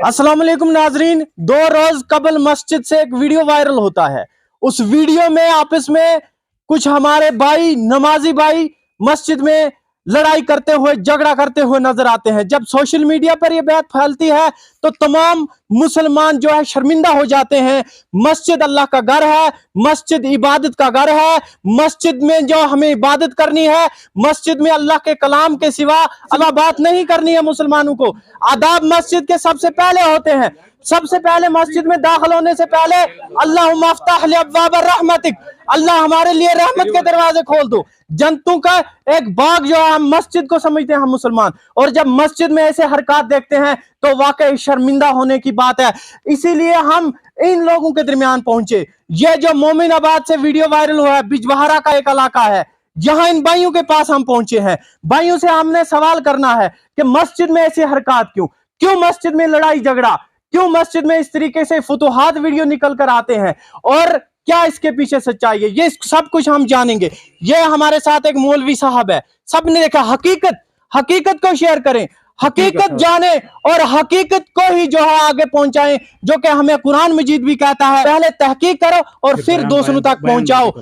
अस्सलाम वालेकुम नाजरीन, 2 रोज कबल मस्जिद से एक वीडियो वायरल होता है। उस वीडियो में आपस में कुछ हमारे भाई, नमाजी भाई मस्जिद में लड़ाई करते हुए, झगड़ा करते हुए नजर आते हैं। जब सोशल मीडिया पर यह बात फैलती है तो तमाम मुसलमान जो है शर्मिंदा हो जाते हैं। मस्जिद अल्लाह का घर है, मस्जिद इबादत का घर है। मस्जिद में जो हमें इबादत करनी है, मस्जिद में अल्लाह के कलाम के सिवा अल्लाह बात नहीं करनी है। मुसलमानों को आदाब मस्जिद के सबसे पहले होते हैं। सबसे पहले मस्जिद में दाखिल होने से पहले अल्लाहुम्मा अफ्तह ली अब्वाब रहमतिक, अल्लाह हमारे लिए रहमत के दरवाजे खोल दो। जंतु का एक बाग जो है हम मस्जिद को समझते हैं हम मुसलमान, और जब मस्जिद में ऐसे हरकत देखते हैं तो वाकई शर्मिंदा होने की बात है। इसीलिए हम इन लोगों के दरमियान पहुंचे। ये जो मोमिनाबाद से वीडियो वायरल हुआ है, बिजबहारा का एक इलाका है, यहाँ इन भाइयों के पास हम पहुंचे हैं। भाइयों से हमने सवाल करना है कि मस्जिद में ऐसी हरकत क्यों मस्जिद में लड़ाई झगड़ा, क्यों मस्जिद में इस तरीके से फुतुहात वीडियो निकल कर आते हैं, और क्या इसके पीछे सच्चाई है, ये सब कुछ हम जानेंगे। ये हमारे साथ एक मौलवी साहब है, सबने देखा। हकीकत को शेयर करें, हकीकत जाने और हकीकत को ही जो है आगे पहुंचाएं, जो कि हमें कुरान मजीद भी कहता है, पहले तहकीक करो और फिर दूसरों तक पहुंचाओ।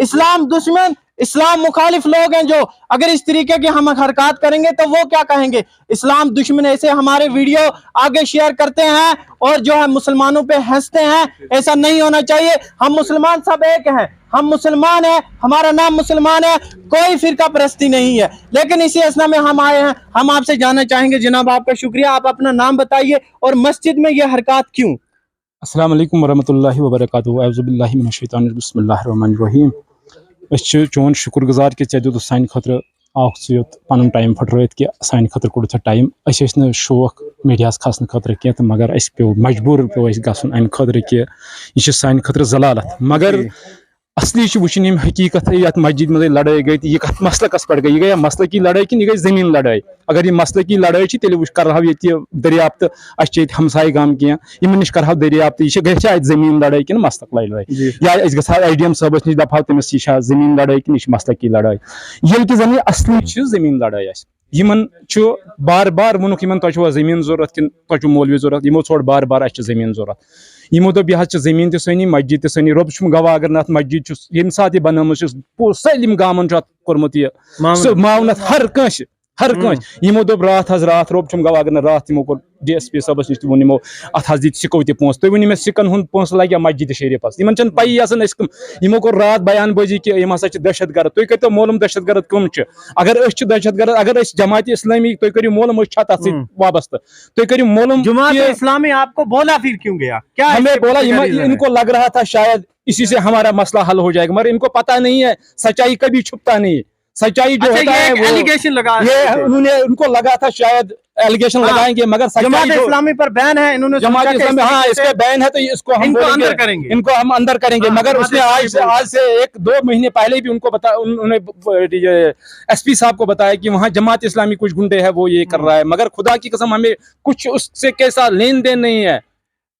इस्लाम दुश्मन, इस्लाम मुखालिफ लोग हैं जो अगर इस तरीके की हम हरकत करेंगे तो वो क्या कहेंगे, इस्लाम दुश्मन ऐसे हमारे वीडियो आगे शेयर करते हैं और जो है मुसलमानों पे हंसते हैं। ऐसा नहीं होना चाहिए। हम मुसलमान सब एक हैं, हम मुसलमान हैं, हमारा नाम मुसलमान है, कोई फिरका परस्ती नहीं है। लेकिन इसी असना में हम आए हैं, हम आपसे जानना चाहेंगे। जनाब आपका शुक्रिया, आप अपना नाम बताइए और मस्जिद में यह हरकत क्यों। अस्सलाम वालेकुम वरहमतुल्लाहि वबरकातुहू। औज़ु बिल्लाहि मिनश शैतानिर रजीम। बिस्मिल्लाहिर रहमानिर रहीम। चोन शुक्रगुजार कि चे दितुक सान खतर आत पन टाइम फटरत कि सान खतर कोड़ टाइम। न शौक मीडिया खसन खतर कह, तो मगर पे मजबूर पे गन अम खतर कि यह सान खतर जलालत। मगर असली वुचन यम हकीकत ये मस्जिद में लड़ाई गई, यह कत मसलकस पे गई, यह मसल की लड़ाई कि यह जमीन लड़ाई। अगर यह मसल की लड़ाई तेल कर ये दरियाफ्त, अच्छे हमसाय गाम कह इन नश कर दरियाफ्त, यह जमीन लड़ाई कि मसलक लड़ाई, या ग IDM साहब नश दपा तमिस यह जमीन लड़ाई कि यह मसल की लड़ाई। ये कि जन असली जमीन लड़ाई यमन बार बार वोनुक तुम जमीन जरूरत कि तुम मौलवी जरूरत, यमो छोड़ बार बार जमीन जरूरत। यमो दोप यह जमीन तनी, मस्जिद तनी, रब गवाह अगर ना मस्जिद ये सात बनम सलिम गामन कोर्मुत यह मावनत हर कंस। यमो दोप रात रब गवाह अगर रात यमो कोर DSP साहबस नश वो यमो अत दित सिको तह पोस। तुम वो सिकन हुंद पोस लगे मस्जिद शरीफस, इन पई यमो कोर रात बयान बाजी कि यम हसा दहशत गर्द। तुम करो मालूम दहशत गर्द कम। अगर दहशत गर्द, अगर जमात इस्लामी तुम करो मालूम तथ वाबस्त, तुम करो मालूम जमात इस्लामी आपको बोला फिर क्यों गया, क्या हमें बोला, इनको लग रहा था शायद इसी से हमारा मसला हल हो जाएगा, मगर इनको पता नहीं है सच्चाई कभी छुपता नहीं। सच्चाई जो होता है वो एलिगेशन लगा, ये उनको लगा था शायद एलिगेशन लगाएंगे, मगर जमात इस्लामी पर बैन है, इन्होंने जमात इस्लामी, हाँ इसका बैन है तो इसको हम अंदर करेंगे, इनको हम अंदर करेंगे। मगर उसने आज से 1-2 महीने पहले भी उनको उन्होंने SP साहब को बताया कि वहाँ जमात इस्लामी कुछ गुंडे हैं, वो ये कर रहा है। मगर खुदा की कसम हमें कुछ उससे कैसा लेन देन नहीं है।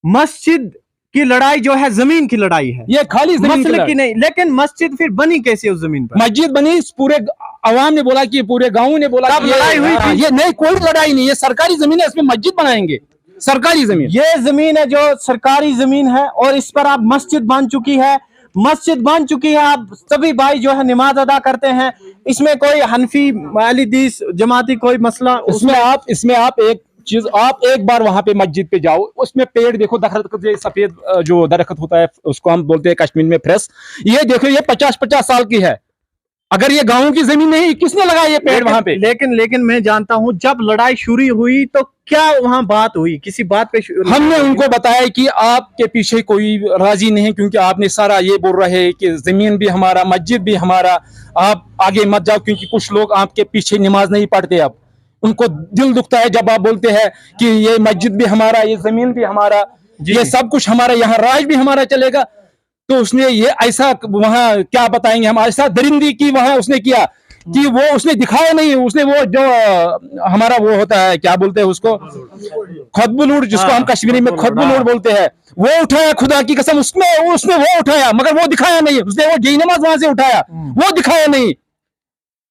मस्जिद की लड़ाई जो है जमीन की लड़ाई है, ये खाली जमीन की नहीं। लेकिन मस्जिद फिर बनी कैसे उस जमीन पर? मस्जिद बनी, पूरे अवाम ने बोला कि पूरे गांव ने बोला कि लड़ाई हुई थी। ये नहीं, कोई लड़ाई नहीं, ये सरकारी जमीन है, इसमें मस्जिद बनाएंगे। सरकारी जमीन, ये जमीन है जो सरकारी जमीन है, और इस पर आप मस्जिद बन चुकी है, आप सभी भाई जो है नमाज अदा करते हैं। इसमें कोई हनफी, अहलीदीस, जमाती कोई मसला इसमें आप एक चीज, आप एक बार वहां पे मस्जिद पे जाओ, उसमें पेड़ देखो, दरख्त सफेद जो दरख्त होता है उसको हम बोलते हैं कश्मीर में फ्रेश। ये देखो, ये 50-50 साल की है। अगर ये गांव की जमीन नहीं, किसने लगाया ये पेड़ वहां पे? लेकिन मैं जानता हूं जब लड़ाई शुरू हुई तो क्या वहां बात हुई, किसी बात पे हमने उनको बताया कि आपके पीछे कोई राजी नहीं, क्योंकि आपने सारा ये बोल रहे हैं कि जमीन भी हमारा, मस्जिद भी हमारा, आप आगे मत जाओ, क्योंकि कुछ लोग आपके पीछे नमाज नहीं पढ़ते। अब उनको दिल दुखता है जब आप बोलते हैं कि ये मस्जिद भी हमारा, ये जमीन भी हमारा, ये सब कुछ हमारा, यहाँ राज भी हमारा चलेगा। तो उसने ये ऐसा, वहां क्या बताएंगे हम, ऐसा दरिंदी की वहां उसने किया कि वो उसने दिखाया नहीं। उसने वो जो हमारा वो होता है, क्या बोलते हैं उसको, खुतबुलूर, जिसको हम कश्मीरी में खुतबुलूर बोलते हैं, वो उठाया। खुदा की कसम उसने वो उठाया, मगर वो दिखाया नहीं। उसने वो जयनमाज वहां से उठाया, वो दिखाया नहीं।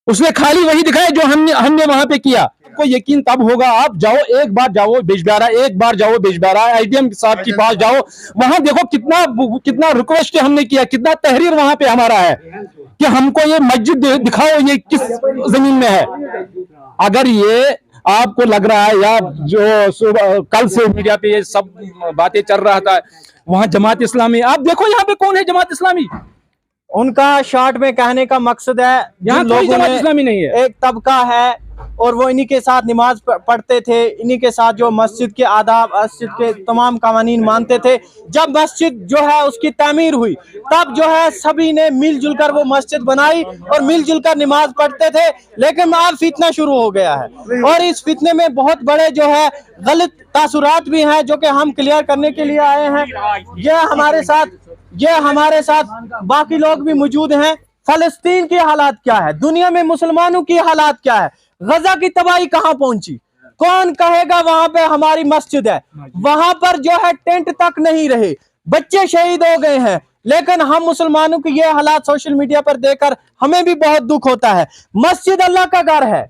उसने खाली वही दिखाया जो हमने वहां पे किया। आपको यकीन तब होगा, आप जाओ एक बार जाओ बिजबिहारा, एक बार जाओ बिजबिहारा, IDM साहब के पास जाओ, वहां देखो कितना रिक्वेस्ट हमने किया, कितना तहरीर वहां पे हमारा है कि हमको ये मस्जिद दिखाओ, ये किस जमीन में है। अगर ये आपको लग रहा है या जो कल से मीडिया पे ये सब बातें चल रहा था, वहां जमात इस्लामी, आप देखो यहाँ पे कौन है जमात इस्लामी। उनका शॉर्ट में कहने का मकसद है यहाँ कोई जमात इस्लामी नहीं है। एक तबका है और वो इन्हीं के साथ नमाज पढ़ते थे, इन्हीं के साथ जो मस्जिद के आदाब, मस्जिद के तमाम कानून मानते थे। जब मस्जिद जो है उसकी तामीर हुई, तब जो है सभी ने मिलजुल कर वो मस्जिद बनाई और मिलजुल कर नमाज पढ़ते थे। लेकिन अब फितना शुरू हो गया है और इस फितने में बहुत बड़े जो है गलत तासुरात भी हैं, जो कि हम क्लियर करने के लिए आए हैं। ये हमारे साथ बाकी लोग भी मौजूद हैं। फलस्तीन की हालात क्या है, दुनिया में मुसलमानों की हालात क्या है, गजा की तबाही कहां पहुंची, कौन कहेगा वहां पे हमारी मस्जिद है। वहां पर जो है टेंट तक नहीं रहे, बच्चे शहीद हो गए हैं। लेकिन हम मुसलमानों की ये हालात सोशल मीडिया पर देखकर हमें भी बहुत दुख होता है। मस्जिद अल्लाह का घर है,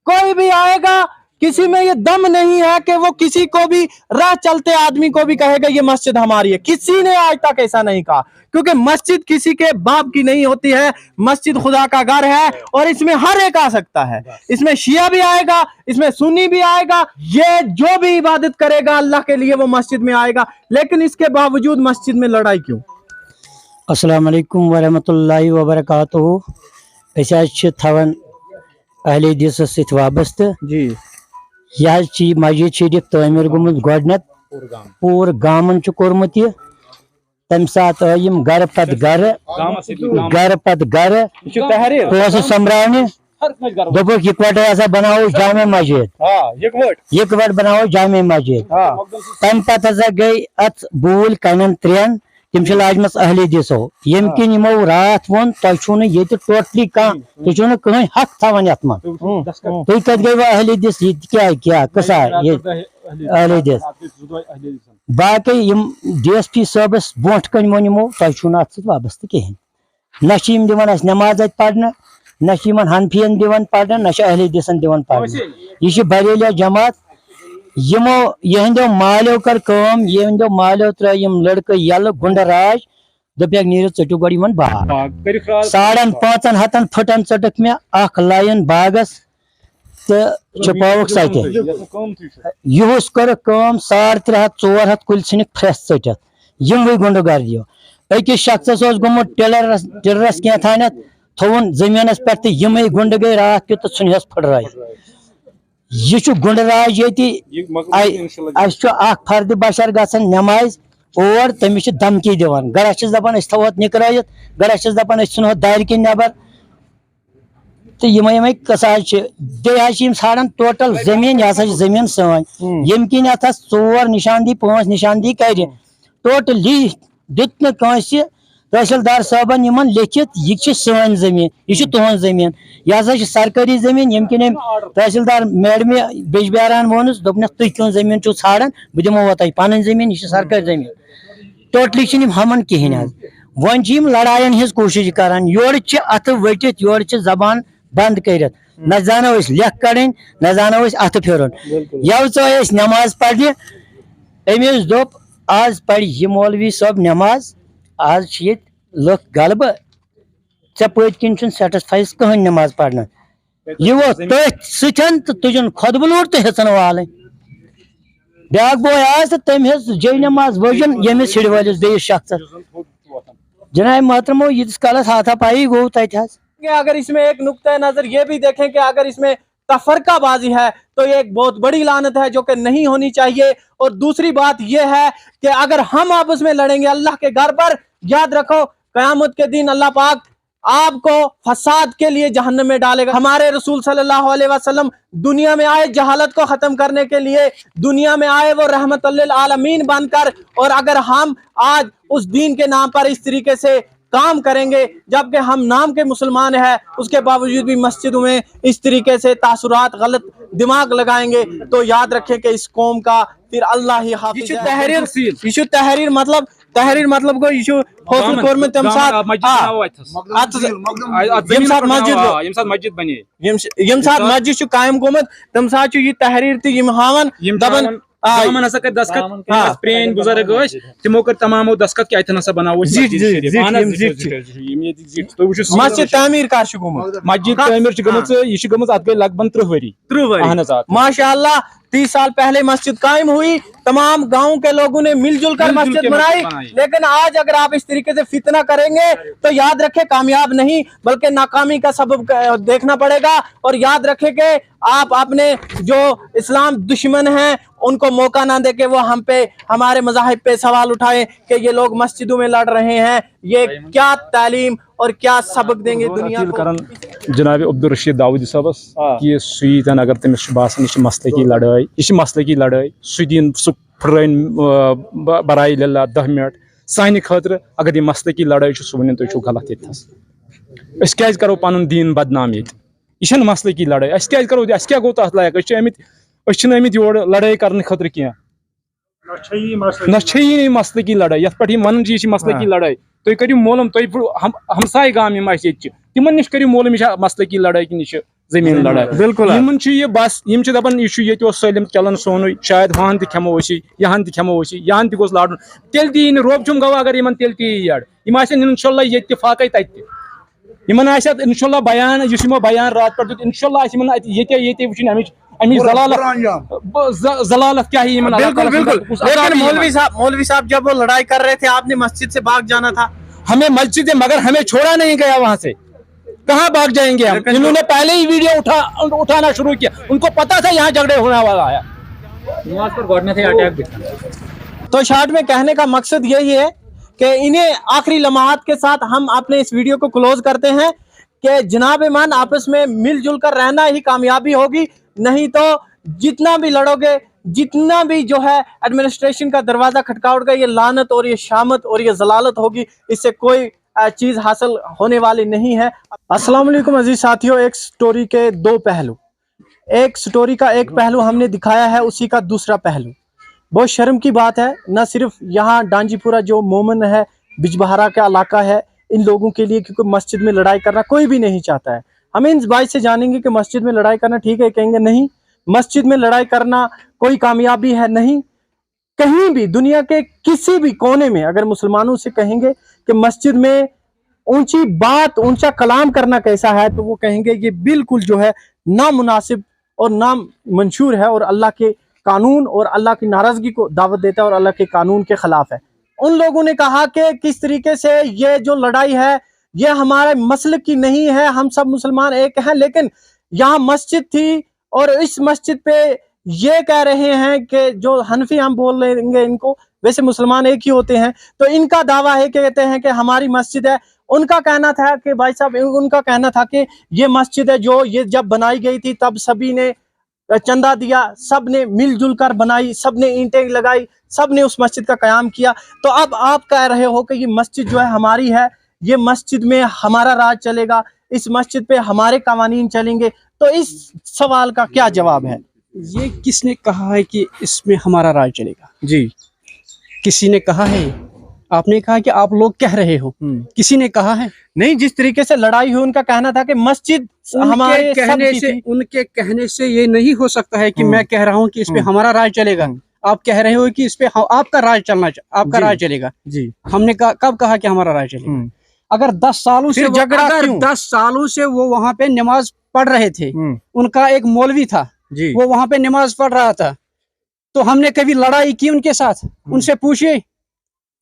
कोई भी आएगा, किसी में ये दम नहीं है कि वो किसी को भी राह चलते आदमी को भी कहेगा ये मस्जिद हमारी है। किसी ने आज तक ऐसा नहीं कहा, क्योंकि मस्जिद किसी के बाप की नहीं होती है, मस्जिद खुदा का घर है और इसमें हर एक आ सकता है। इसमें शिया भी आएगा, इसमें सुन्नी भी आएगा, ये जो भी इबादत करेगा अल्लाह के लिए वो मस्जिद में आएगा। लेकिन इसके बावजूद मस्जिद में लड़ाई क्यों? अस्सलाम वालेकुम वरहमतुल्लाहि वबरकातुहू। अस थवन अहले हदीस सत वाबस्त जी। यह मस्जिद शरीफ तमीर गुमुत गोडनत पूर गामन कोर्मुत यह। तम सात आयम घर पत घर पत घर पोस सम्राने दोपुक इकवट बनाओ जामे मस्जिद, इकवट बनाओ जामे मस्जिद। तम पत गई अत बूल कन त्रेन तम लाजमस अहले हदीसो, यम किन यमो रात वो तुम ये टोटली कहीं कहीं हक थवान ये मन तुम कत गई वो अहले हदीस क्या कसा ये अहले हदीस। बाकी DSP साहबस ब्रोट कन वो यमो तुम अत वाबस्त कहें, न दिवान नमाज अत पढ़ने, न हनफियन दिवान पढ़ने, न अहले हदीसन दिवान पढ़ने। यह बरेलिया जमात यमो यहंदो मालो कर काम, यहंदो मालो त्रयम लड़के यल गुंड राज दपक नीर चटू गड़ी मन बाहर 5.5 फटन चटक में अख लायन बागस तो छुपावक सत युस कर काम 300-400 कुल छनिक फ्रेस चटत यमवे गुंड गर्दियो। अकिस शख्स गुमुत टेलरस क्या थानत थोन जमीनस पे यमे गुंड गई रात कि तो सुनहस फटराई। यह गुंडराज ये फर्द बशर गसन नमाज और तमिस धमकी दिवान, गड़स दपान थोत निकरायत, गड़स दपान सुनह दार किन नबर। तो यम कसाज ान टोटल जमीन, यह जमीन सन यम किन 4 निशान 5 निशान कर टोटली दित न तहसीलदार साहबन यमन लिखित यह सन जमीन, यह तुहन जमीन, यह सरकारी जमीन। यम किन तहसीलदार मैडम बिजबिहारान वोनस दोपनस तुम क्यों जमीन चो ान बह दिमो वो पन जमीन, यह सरकारी जमीन। टोटली हमन कहें वन लड़ाइन हज कोशिश करान, योर अथ वटित योर जबान बंद कर न जानो लेख कड़न, न जानो अथ फिर यह नमाज पढ़ने। अमिस दोप आज पढ़ यह मौलवी साहब नमाज, आज लुक गलब ऐ पत किन सेटिस्फाई कहीं नमाज पढ़ना, यह वो तथ सन तो तुझन खुदबलूर तो हेचन वाल ब्या बोय आज तम जय नमाज वजन यमिस हिड़ वालिस बेस शख्स जनाब मोहतरमो यीस कालस हाथापाई गो तथ। अगर इसमें एक नुक्ता नजर ये भी देखें कि अगर इसमें तफरकाबाजी है तो ये एक बहुत बड़ी लानत है जो कि नहीं होनी चाहिए। और दूसरी बात यह है कि अगर हम आपस में लड़ेंगे अल्लाह के घर पर, याद रखो कयामत के दिन अल्लाह पाक आपको फसाद के लिए जहन्नम में डालेगा। हमारे रसूल सल्लल्लाहु अलैहि वसल्लम दुनिया में आए जहालत को खत्म करने के लिए, दुनिया में आए वो रहमतुल लिल आलमीन बनकर। और अगर हम आज उस दीन के नाम पर इस तरीके से काम करेंगे, जबकि हम नाम के मुसलमान हैं, उसके बावजूद भी मस्जिदों में इस तरीके से तासुरात गलत दिमाग लगाएंगे, तो याद रखें कि इस कौम का फिर अल्लाह ही हाफिज है। तहरीर मतलब तहरीर मतलब गो यह हौसल कोर्मत तम साथ मस्जिद बने यम साथ मस्जिद कायम गोमत तम साथ यह तहरीर तो यम हावन दबन दामन हसा कर दस्खत प्रेन बुजुर्ग तिमो कर तमामो दस्खत कि अतन हसा बनावो मस्जिद तामीर कर गोमत मस्जिद तामीर गमत यह गमत अत गई लगभग 30 वरी माशाअल्लाह 30 साल पहले मस्जिद कायम हुई, तमाम गांव के लोगों ने मिलजुल कर मस्जिद बनाई। लेकिन आज अगर आप इस तरीके से फितना करेंगे तो याद रखें कामयाब नहीं बल्कि नाकामी का सबब देखना पड़ेगा। और याद रखें कि आप अपने जो इस्लाम दुश्मन हैं उनको मौका ना दे के वो हम पे हमारे मज़ाहिब पे सवाल उठाएं कि ये लोग मस्जिदों में लड़ रहे हैं, ये क्या तालीम और क्या सबक देंगे दुनिया को। जनाब अब्दुल रशीद दाऊदी साहबस कि सुन अगर तमिस बासान यह मसले की लड़ाई, यह मसले की लड़ाई सुदीन सु फुर्रन बराई 10 मिनट सानि खतर अगर यह मसले की लड़ाई सह वन तुम गलत ये क्या करो पन दीन बदनाम ये मसले की लड़ाई क्या करो क्या गो तथ लायक अमित योर लड़ाई करने खतर क्या न मसले की लड़ाई ये पे वन मसले की लड़ाई तुम करो मोलम तुम हमसाय गाम तिमन नश करो मोलम यह मसले की लड़ाई कि यह जमीन लड़ाई बिल्कुल यह बस दपान यह सलम चलन सोन शायद वहां तमो यहाँ तमो यहाँ तोस लाड़न तेल ती रोब चुम गवा अगर इन तेल ती यड़ इंशाल्लाह ये फाक तत इंशाल्लाह बयान इसो बयान रात पे इंशाल्लाह ये वुन अमिच जलालत क्या है। बिल्कुल बिल्कुल। लेकिन मौलवी साहब जब वो लड़ाई कर रहे थे आपने मस्जिद से भाग जाना था। हमें मस्जिद मगर हमें छोड़ा नहीं गया, वहां से कहाँ भाग जाएंगे हम। इन्होंने पहले ही वीडियो उठाना शुरू किया, उनको पता था यहाँ झगड़े होने वाला है। नमाज पर गौरने थे अटैक भी। तो शॉर्ट में कहने का मकसद यही है कि इन्हें आखिरी लम्हात के साथ हम अपने इस वीडियो को क्लोज करते हैं कि जनाब ईमान आपस में मिलजुल कर रहना ही कामयाबी होगी, नहीं तो जितना भी लड़ोगे, जितना भी जो है एडमिनिस्ट्रेशन का दरवाजा खटकाओगे, ये लानत और ये शामत और ये जलालत होगी, इससे कोई चीज हासिल होने वाली नहीं है। अस्सलाम वालेकुम अजीज साथियों, एक स्टोरी के दो पहलू, एक स्टोरी का एक पहलू हमने दिखाया है, उसी का दूसरा पहलू। बहुत शर्म की बात है, न सिर्फ यहाँ डांजीपुरा जो मोमन है, बिजबहारा का इलाका है, इन लोगों के लिए, क्योंकि मस्जिद में लड़ाई करना कोई भी नहीं चाहता है। हम इन भाई से जानेंगे कि मस्जिद में लड़ाई करना ठीक है, कहेंगे नहीं, मस्जिद में लड़ाई करना कोई कामयाबी है नहीं। कहीं भी दुनिया के किसी भी कोने में अगर मुसलमानों से कहेंगे कि मस्जिद में ऊंची बात, ऊंचा कलाम करना कैसा है, तो वो कहेंगे ये बिल्कुल जो है नामुनासिब और नामंशूर है और अल्लाह के कानून और अल्लाह की नाराजगी को दावत देता है और अल्लाह के कानून के खिलाफ है। उन लोगों ने कहा कि किस तरीके से ये जो लड़ाई है ये हमारे मसलक की नहीं है, हम सब मुसलमान एक हैं। लेकिन यहाँ मस्जिद थी और इस मस्जिद पे ये कह रहे हैं कि जो हनफी हम बोल लेंगे इनको, वैसे मुसलमान एक ही होते हैं, तो इनका दावा है कि कहते हैं कि हमारी मस्जिद है। उनका कहना था कि भाई साहब, उनका कहना था कि ये मस्जिद है जो ये जब बनाई गई थी तब सभी ने चंदा दिया, सब ने मिलजुल कर बनाई, सब ने ईंटें लगाई, सब ने उस मस्जिद का कयाम किया। तो अब आप कह रहे हो कि ये मस्जिद जो है हमारी है, ये मस्जिद में हमारा राज चलेगा, इस मस्जिद पे हमारे कानून चलेंगे, तो इस सवाल का क्या जवाब है? ये किसने कहा है कि इसमें हमारा राज चलेगा? जी, किसी ने कहा है? आपने कहा कि आप लोग कह रहे हो, किसी ने कहा है? नहीं, जिस तरीके से लड़ाई हुई उनका कहना था कि मस्जिद हमारे उनके कहने से ये नहीं हो सकता है कि मैं कह रहा हूँ कि इस पे हमारा राज चलेगा। आप कह रहे हो कि इस पे आपका राज आपका राज चलेगा। जी, हमने कब कहा कि हमारा राज चलेगा? अगर 10 सालों से अगर 10 सालों से वो वहां पे नमाज पढ़ रहे थे, उनका एक मौलवी था, वो वहां पे नमाज पढ़ रहा था, तो हमने कभी लड़ाई की उनके साथ? उनसे पूछिए।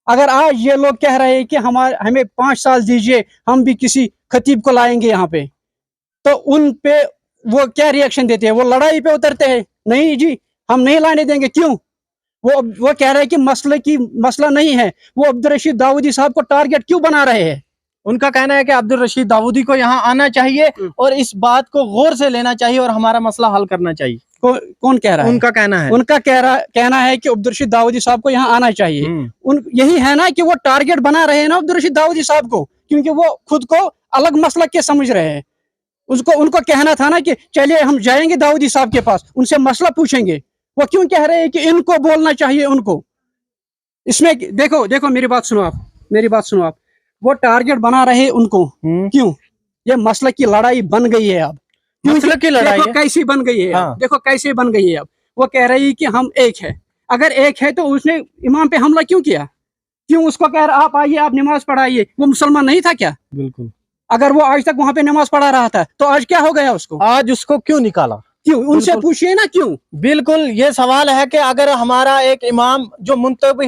अगर आज ये लोग कह रहे हैं कि हमें 5 साल दीजिए, हम भी किसी खतीब को लाएंगे यहाँ पे, तो उन पे वो क्या रिएक्शन देते हैं? वो लड़ाई पे उतरते हैं, नहीं जी हम नहीं लाने देंगे। क्यों? वो कह रहे हैं कि मसला नहीं है। वो अब्दुल रशीद दाऊदी साहब को टारगेट क्यों बना रहे हैं? उनका कहना है कि अब्दुल रशीद दाऊदी को यहाँ आना चाहिए और इस बात को गौर से लेना चाहिए और हमारा मसला हल करना चाहिए। कौन कह रहा है? उनका कहना है। उनका कहना है कि अब्दुल रशीद दाऊदी साहब को यहाँ आना चाहिए। यही है ना कि वो टारगेट बना रहे हैं ना अब्दुल रशीद दाऊदी साहब को, क्योंकि वो खुद को अलग मसलक के समझ रहे हैं। उनको कहना था ना कि चलिए हम जाएंगे दाऊदी साहब के पास, उनसे मसला पूछेंगे। वो क्यों कह रहे हैं कि इनको बोलना चाहिए? उनको इसमें देखो देखो मेरी बात सुनो आप, वो टारगेट बना रहे उनको, क्यों? ये मसला की लड़ाई बन गई है अब। मसला की लड़ाई देखो है? कैसी बन गई है, हाँ। देखो कैसे बन गई है अब। वो कह रही कि हम एक है, अगर एक है तो उसने इमाम पे हमला क्यों किया? क्यों उसको कह रहा आप आइए आप नमाज पढ़ाइए? वो मुसलमान नहीं था क्या? बिल्कुल। अगर वो आज तक वहां पे नमाज पढ़ा रहा था तो आज क्या हो गया उसको? आज उसको क्यों निकाला? क्यों? उनसे पूछिए ना क्यों। बिल्कुल, ये सवाल है कि अगर हमारा एक इमाम जो मुंतखब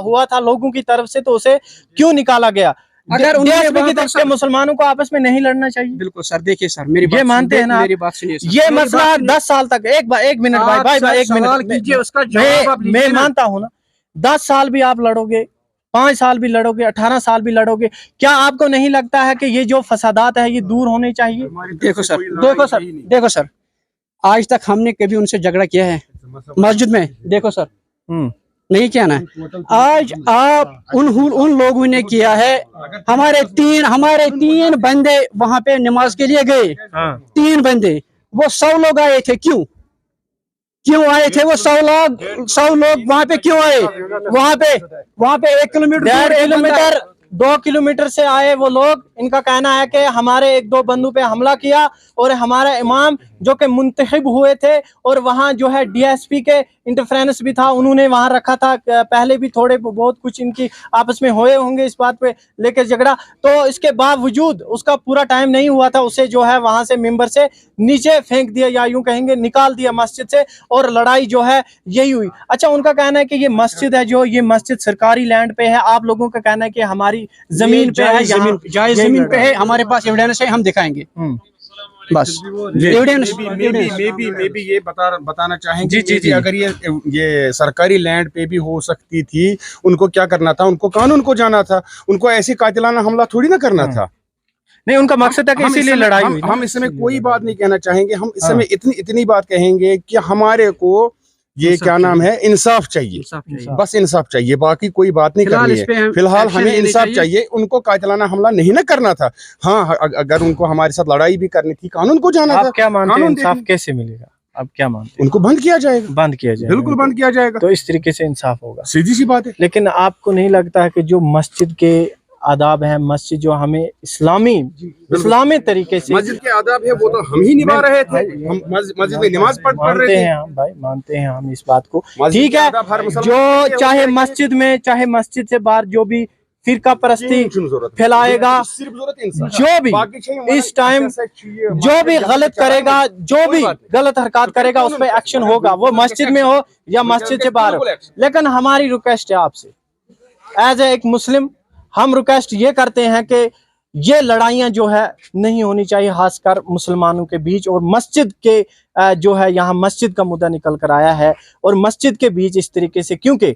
हुआ था लोगों की तरफ से, तो उसे क्यों निकाला गया? अगर उन्होंने DSP वहाँ की पर तरफ से मुसलमानों को आपस में नहीं लड़ना चाहिए? बिल्कुल सर, देखिए सर मेरी ये मानते हैं ना आप? मेरी बात सुनिए सर। ये मेरी मसला बात सुनिए। 10 साल तक, एक मिनट आप भाई सर एक सवाल मिनट कीजिए, उसका जवाब आप मैं लीजिए ना। मानता हूं ना, 10 साल भी आप लड़ोगे, 5 साल भी लड़ोगे, 18 साल भी लड़ोगे, क्या आपको नहीं लगता है कि ये जो फसादात है ये दूर होने चाहिए? देखो सर, आज तक हमने कभी उनसे झगड़ा किया है मस्जिद में? देखो सर, नहीं किया ना। आज आप उन लोगों ने किया है। हमारे तीन बंदे वहां पे नमाज के लिए गए, 3 बंदे, वो 100 लोग आए थे, क्यों आए थे वो 100 लोग वहां पे क्यों आए? वहां पे 1 किलोमीटर, 1.5 किलोमीटर, 2 किलोमीटर से आए वो लोग। इनका कहना है कि हमारे 1-2 बंदों पे हमला किया और हमारा इमाम जो कि मुंतखब हुए थे, और वहाँ जो है DSP के इंटरफेरेंस भी था, उन्होंने वहाँ रखा था। पहले भी थोड़े बहुत कुछ इनकी आपस में हुए होंगे इस बात पे लेकर झगड़ा, तो इसके बावजूद उसका पूरा टाइम नहीं हुआ था, उसे जो है वहाँ से मिंबर से नीचे फेंक दिया, या यूं कहेंगे निकाल दिया मस्जिद से, और लड़ाई जो है यही हुई। अच्छा, उनका कहना है कि ये मस्जिद है, जो ये मस्जिद सरकारी लैंड पे है, आप लोगों का कहना है कि हमारी जमीन पे है, जायज जमीन पे है, हमारे पास एविडेंस है, हम दिखाएंगे बस। एविडेंस मे बी ये बताना चाहेंगे जी, अगर ये सरकारी लैंड पे भी हो सकती थी, उनको क्या करना था? उनको कानून को जाना था, उनको ऐसी कातिलाना हमला थोड़ी ना करना था। नहीं, उनका मकसद है कि इसीलिए लड़ाई हुई। हम इस समय कोई बात नहीं कहना चाहेंगे, हम इस समय इतनी बात कहेंगे कि हमारे को ये क्या नाम है, इंसाफ चाहिए, बस इंसाफ चाहिए, बाकी कोई बात नहीं करनी है। फिलहाल हमें इंसाफ चाहिए, उनको कातिलाना हमला नहीं ना करना था। हाँ, अगर उनको हमारे साथ लड़ाई भी करनी थी, कानून को जाना था। आप क्या मानते हैं, इंसाफ कैसे मिलेगा? आप क्या मानते हैं? उनको बंद किया जाएगा, बंद किया जाएगा, बिल्कुल बंद किया जाएगा, तो इस तरीके से इंसाफ होगा, सीधी सी बात है। लेकिन आपको नहीं लगता है कि जो मस्जिद के आदाब है, मस्जिद जो हमें इस्लामी तरीके से, मस्जिद के आदाब है, वो तो हम ही निभा रहे थे, हम मस्जिद में नमाज पढ़ रहे थे। हम भाई मानते हैं हम इस बात को, ठीक है। जो चाहे मस्जिद में, चाहे मस्जिद से बाहर जो भी फिरका परस्ती फैलाएगा, जो भी इस टाइम जो भी गलत करेगा, जो भी गलत हरकत करेगा, उस पर एक्शन होगा, वो मस्जिद में हो या मस्जिद से बाहर हो। लेकिन हमारी रिक्वेस्ट है आपसे, एज ए एक मुस्लिम, हम रिक्वेस्ट ये करते हैं कि ये लड़ाइयाँ जो है नहीं होनी चाहिए, खासकर मुसलमानों के बीच। और मस्जिद के जो है, यहाँ मस्जिद का मुद्दा निकल कर आया है, और मस्जिद के बीच इस तरीके से, क्योंकि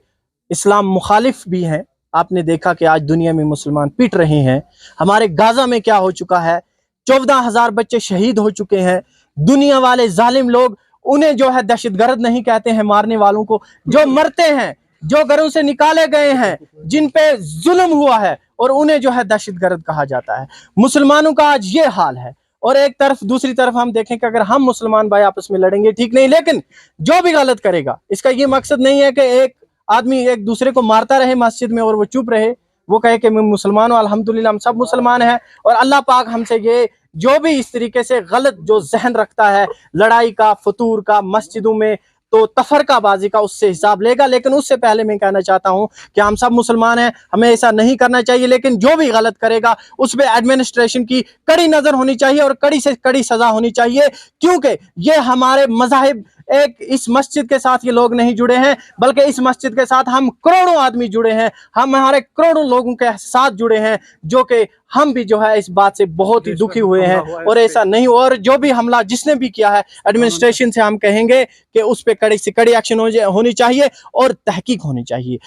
इस्लाम मुखालिफ भी हैं। आपने देखा कि आज दुनिया में मुसलमान पिट रहे हैं। हमारे गाजा में क्या हो चुका है, 14,000 बच्चे शहीद हो चुके हैं। दुनिया वाले जालिम लोग, उन्हें जो है दहशतगर्द नहीं कहते हैं मारने वालों को, जो मरते हैं, जो घरों से निकाले गए हैं, जिन पे जुल्म हुआ है, और उन्हें जो है दहशतगर्द कहा जाता है। मुसलमानों का आज ये हाल है। और एक तरफ, दूसरी तरफ हम देखें कि अगर हम मुसलमान भाई आपस में लड़ेंगे ठीक नहीं, लेकिन जो भी गलत करेगा, इसका ये मकसद नहीं है कि एक आदमी एक दूसरे को मारता रहे मस्जिद में और वो चुप रहे, वो कहे कि मैं मुसलमान हूँ, अल्हम्दुलिल्लाह हम सब मुसलमान हैं। और अल्लाह पाक हमसे ये जो भी इस तरीके से गलत जो जहन रखता है लड़ाई का, फतूर का, मस्जिदों में तो तफरकाबाजी का, उससे हिसाब लेगा। लेकिन उससे पहले मैं कहना चाहता हूं कि हम सब मुसलमान हैं, हमें ऐसा नहीं करना चाहिए, लेकिन जो भी गलत करेगा उस पर एडमिनिस्ट्रेशन की कड़ी नजर होनी चाहिए और कड़ी से कड़ी सजा होनी चाहिए, क्योंकि ये हमारे मज़ाहिब, एक इस मस्जिद के साथ ये लोग नहीं जुड़े हैं, बल्कि इस मस्जिद के साथ हम करोड़ों आदमी जुड़े हैं, हम हमारे करोड़ों लोगों के साथ जुड़े हैं, जो कि हम भी जो है इस बात से बहुत ही दुखी हुए हैं। और ऐसा नहीं, और जो भी हमला जिसने भी किया है, एडमिनिस्ट्रेशन से हम कहेंगे कि उस पर कड़ी से कड़ी एक्शन होनी चाहिए और तहकीक होनी चाहिए,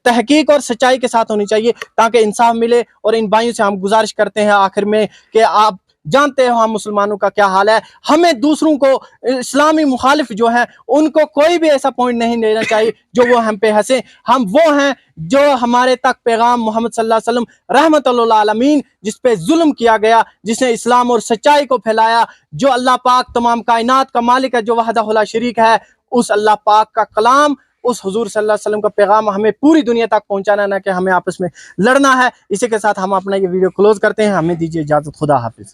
तहकीक और सच्चाई के साथ होनी चाहिए, ताकि इंसाफ मिले। और इन भाइयों से हम गुजारिश करते हैं आखिर में कि आप जानते हो हम मुसलमानों का क्या हाल है, हमें दूसरों को, इस्लामी मुखालिफ जो है, उनको कोई भी ऐसा पॉइंट नहीं लेना चाहिए जो वो हम पे हंसे। हम वो हैं जो हमारे तक पैगाम मोहम्मद सल्लल्लाहु अलैहि वसल्लम रहमतुल लिल आलमीन, जिस पे जुल्म किया गया, जिसने इस्लाम और सच्चाई को फैलाया, जो अल्लाह पाक तमाम कायनात का मालिक है, जो वहदहु ला शरीक है, उस अल्लाह पाक का कलाम, उस हुजूर सल्लल्लाहु अलैहि वसल्लम का पैगाम हमें पूरी दुनिया तक पहुंचाना, ना कि हमें आपस में लड़ना है। इसी के साथ हम अपना ये वीडियो क्लोज करते हैं। हमें दीजिए इजाजत। खुदा हाफिज।